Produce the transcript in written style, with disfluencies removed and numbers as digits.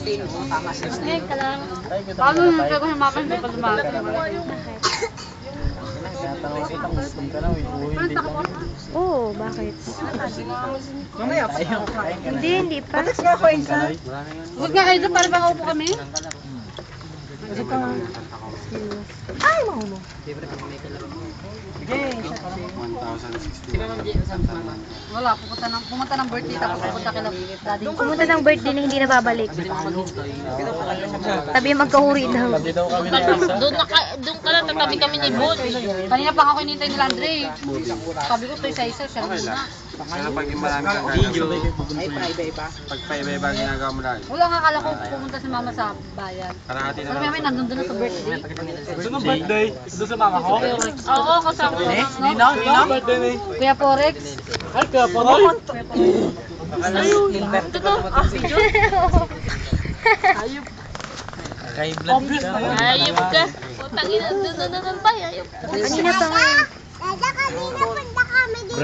Ngayon ka lang. Paano yung sabi ko yung mama hindi pa lumakas? Oo, bakit? Hindi pa. Huwag nga kayo doon para baka upo kami. Ay, mahumo. Wala, pumunta ng birthday tapos pupunta kila daddy. Pumunta ng birthday na hindi na babalik. Sabi magkahuri daw. Doon ka lang, tatabi kami ni Bon. Kanina pa ako hinintay ni Landre. Sabi ko ito isa-isa, siya muna. Kaya pag yung marami kang gagawin, pag paiba-iba ang ginagawa mo lang. Wala nga akala ko pumunta si mama sa bayan. Kalahati na Sabi lang. namin, nandun doon na sa birthday. Sino birthday? Doon sa mama ko? Oo, kasama ko. Nina? Birthday ni? Kuya Forex. Ay, kaya pa rin. Obvious na yun. Ayop ka. Putang ina, doon ba? Ayop. Kanina pa nga. Dada, kanina punta kami dito.